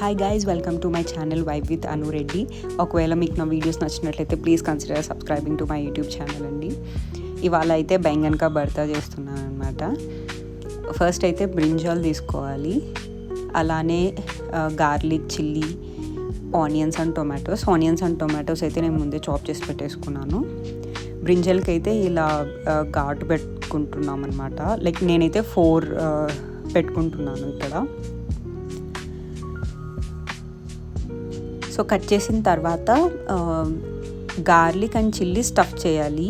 Hi guys, welcome to my channel vibe with Anu Reddy. ఒకవేళ మీకు నా వీడియోస్ నచ్చినట్లయితే please consider subscribing to my YouTube channel అండి. ఇవాళ అయితే బెంగన్ కా భర్తా చేస్తున్నాను అనమాట. ఫస్ట్ అయితే బ్రింజాల్ తీసుకోవాలి, అలానే garlic, chilli, onions and tomatoes అయితే నేను ముందే చాప్ చేసి పెట్టేసుకున్నాను. బ్రింజల్కి అయితే ఇలా ఘాటు పెట్టుకుంటున్నాం అనమాట. లైక్ నేనైతే 4 పెట్టుకుంటున్నాను ఇక్కడ. సో కట్ చేసిన తర్వాత గార్లిక్ అండ్ చిల్లీ స్టఫ్ చేయాలి.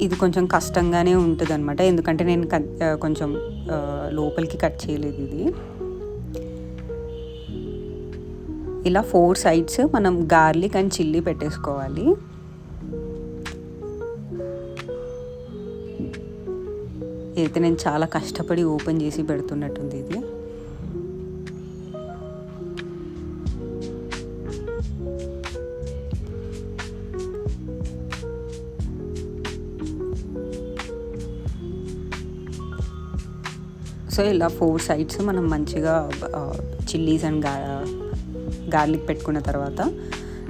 ఇది కొంచెం కష్టంగానే ఉంటుంది అనమాట, ఎందుకంటే నేను కొంచెం లోపలికి కట్ చేయలేదు. ఇది ఇలా 4 సైడ్స్ మనం గార్లిక్ అండ్ చిల్లీ పెట్టేసుకోవాలి. అయితే నేను చాలా కష్టపడి ఓపెన్ చేసి పెడుతున్నట్టుంది ఇది. సో ఇలా 4 సైడ్స్ మనం మంచిగా చిల్లీస్ అండ్ గార్లిక్ పెట్టుకున్న తర్వాత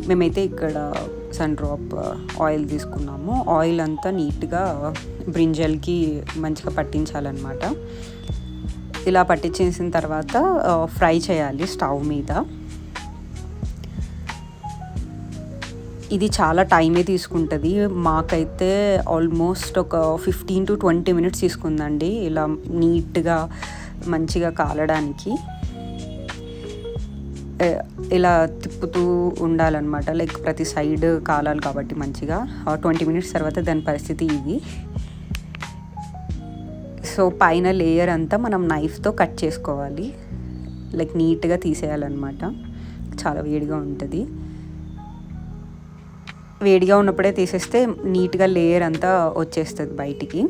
మేమైతే ఇక్కడ సన్ డ్రాప్ ఆయిల్ తీసుకున్నాము. ఆయిల్ అంతా నీట్గా బ్రింజల్కి మంచిగా పట్టించాలన్నమాట. ఇలా పట్టించేసిన తర్వాత ఫ్రై చేయాలి స్టవ్ మీద. ఇది చాలా టైమే తీసుకుంటుంది. మాకైతే ఆల్మోస్ట్ ఒక 15 to 20 minutes తీసుకుందండి ఇలా నీట్గా మంచిగా కాలడానికి. ఇలా తిప్పుతూ ఉండాలన్నమాట, లైక్ ప్రతి సైడ్ కాలాలి కాబట్టి మంచిగా. 20 minutes తర్వాత దాని పరిస్థితి ఇది. సో పైన లేయర్ అంతా మనం నైఫ్తో కట్ చేసుకోవాలి, లైక్ నీట్గా తీసేయాలన్నమాట. చాలా వేడిగా ఉంటుంది, వేడిగా ఉన్నప్పుడే తీసేస్తే నీట్గా లేయర్ అంతా వచ్చేస్తుంది బయటికి.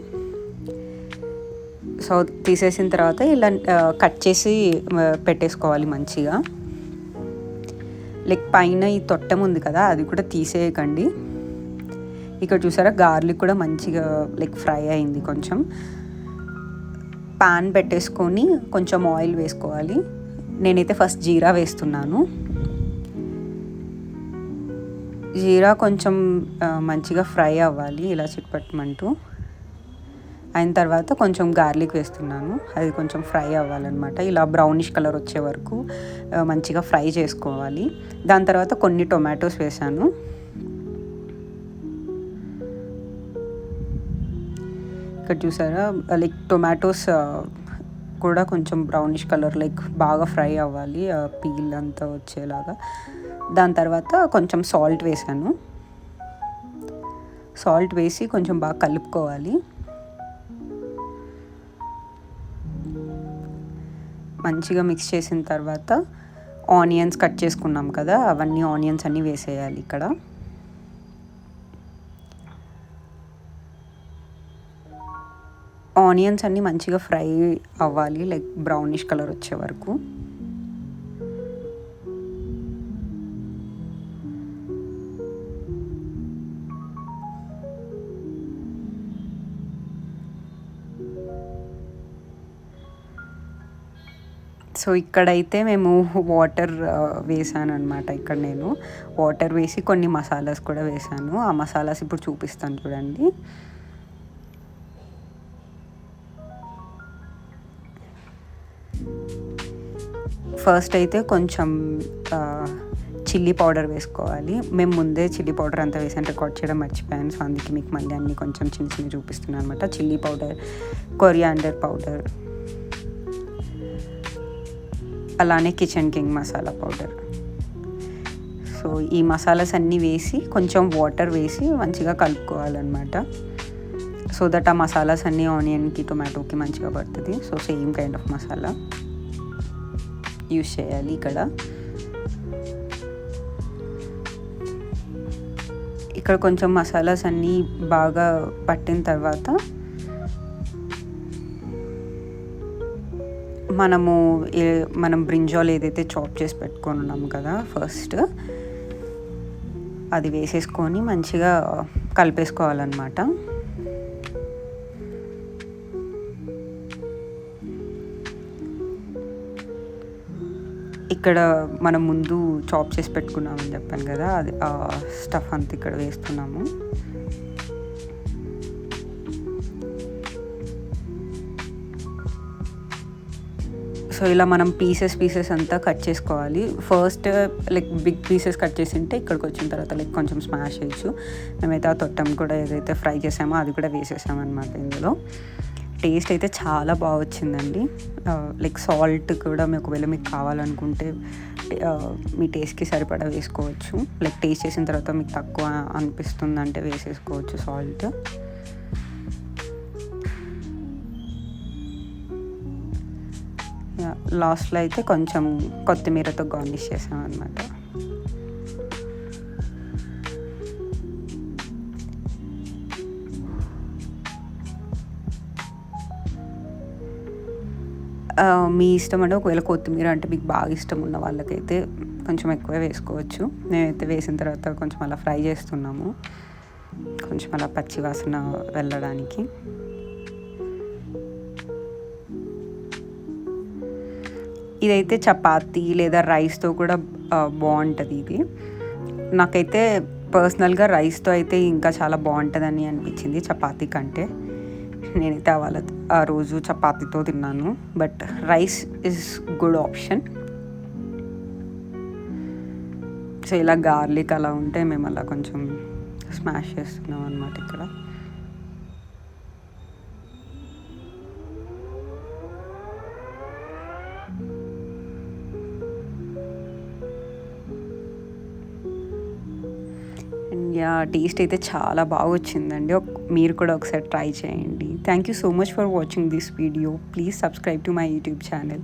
సో తీసేసిన తర్వాత ఇలా కట్ చేసి పెట్టేసుకోవాలి మంచిగా. లైక్ పైన ఈ తొట్టం ఉంది కదా, అది కూడా తీసేయకండి. ఇక్కడ చూసారా గార్లిక్ కూడా మంచిగా లైక్ ఫ్రై అయింది. కొంచెం పాన్ పెట్టేసుకొని కొంచెం ఆయిల్ వేసుకోవాలి. నేనైతే ఫస్ట్ జీరా వేస్తున్నాను. జీరా కొంచెం మంచిగా ఫ్రై అవ్వాలి, ఇలా చిట్పట్టమంటూ. అయిన తర్వాత కొంచెం గార్లిక్ వేస్తున్నాను, అది కొంచెం ఫ్రై అవ్వాలన్నమాట. ఇలా బ్రౌనిష్ కలర్ వచ్చే వరకు మంచిగా ఫ్రై చేసుకోవాలి. దాని తర్వాత కొన్ని టొమాటోస్ వేసాను. ఇక్కడ చూసారా లైక్ టొమాటోస్ కూడా కొంచెం బ్రౌనిష్ కలర్ లైక్ బాగా ఫ్రై అవ్వాలి, పీల్ అంతా వచ్చేలాగా. దాని తర్వాత కొంచెం సాల్ట్ వేసాను. సాల్ట్ వేసి కొంచెం బాగా కలుపుకోవాలి. మంచిగా మిక్స్ చేసిన తర్వాత ఆనియన్స్ కట్ చేసుకున్నాం కదా, ఆనియన్స్ అన్నీ వేసేయాలి ఇక్కడ. ఆనియన్స్ అన్నీ మంచిగా ఫ్రై అవ్వాలి, లైక్ బ్రౌనిష్ కలర్ వచ్చే వరకు. సో ఇక్కడైతే మేము వాటర్ వేసాను అనమాట. ఇక్కడ నేను వాటర్ వేసి కొన్ని మసాలాస్ కూడా వేసాను. ఆ మసాలాస్ ఇప్పుడు చూపిస్తాను చూడండి. ఫస్ట్ అయితే కొంచెం చిల్లీ పౌడర్ వేసుకోవాలి. మేము ముందే చిల్లీ పౌడర్ అంతా వేసాను, రికార్డ్ చేయడం మర్చిపోయాను. సో అందుకే మీకు మళ్ళీ అన్నీ కొంచెం చిన్న చూపిస్తున్నాను అనమాట. చిల్లీ పౌడర్, కొరియాండర్ పౌడర్, అలానే kitchen king masala powder. So ఈ మసాలాస్ అన్నీ వేసి కొంచెం వాటర్ వేసి మంచిగా కలుపుకోవాలన్నమాట. సో దట్ ఆ మసాలాస్ అన్నీ ఆనియన్కి, టొమాటోకి మంచిగా పడుతుంది. So same kind of masala use చేయాలి ఇక్కడ. ఇక్కడ కొంచెం మసాలాస్ అన్నీ బాగా పట్టిన తర్వాత మనం బ్రింజాల్ ఏదైతే చాప్ చేసి పెట్టుకొని ఉన్నాము కదా, ఫస్ట్ అది వేసేసుకొని మంచిగా కలిపేసుకోవాలన్నమాట. ఇక్కడ మనం ముందు చాప్ చేసి పెట్టుకున్నామని చెప్పాను కదా, అది స్టఫ్ అంతా ఇక్కడ వేస్తున్నాము. సో ఇలా మనం పీసెస్ అంతా కట్ చేసుకోవాలి. First like big pieces cut చేసి ఉంటే ఇక్కడికి వచ్చిన తర్వాత లైక్ కొంచెం స్మాష్ చేయొచ్చు. మేమైతే ఆ తొట్టం కూడా ఏదైతే ఫ్రై చేసామో అది కూడా వేసేసామన్నమాట ఇందులో. టేస్ట్ అయితే చాలా బాగా వచ్చిందండి. లైక్ సాల్ట్ కూడా ఒకవేళ మీకు కావాలనుకుంటే మీ టేస్ట్కి సరిపడా వేసుకోవచ్చు. లైక్ టేస్ట్ చేసిన తర్వాత మీకు తక్కువ అనిపిస్తుంది అంటే వేసేసుకోవచ్చు సాల్ట్. లాస్ట్లో అయితే కొంచెం కొత్తిమీరతో గార్నిష్ చేసాం అన్నమాట. మీ ఇష్టం అండి. ఒకవేళ కొత్తిమీర అంటే మీకు బాగా ఇష్టం ఉన్న వాళ్ళకైతే కొంచెం ఎక్కువే వేసుకోవచ్చు. నేనైతే వేసిన తర్వాత కొంచెం అలా ఫ్రై చేస్తున్నాము, కొంచెం అలా పచ్చి వాసన వెళ్ళడానికి. ఇదైతే చపాతీ లేదా రైస్తో కూడా బాగుంటుంది. ఇది నాకైతే పర్సనల్గా రైస్తో అయితే ఇంకా చాలా బాగుంటుందని అనిపించింది చపాతీ కంటే. నేనైతే ఆ రోజు చపాతీతో తిన్నాను, but rice is good option. So ఇలా గార్లిక్ అలా ఉంటే మేము అలా కొంచెం స్మాష్ చేస్తున్నాం అన్నమాట ఇక్కడ. టేస్ట్ అయితే చాలా బాగా వచ్చిందండి. మీరు కూడా ఒకసారి ట్రై చేయండి. Thank you so much for watching this video. Please subscribe to my YouTube channel.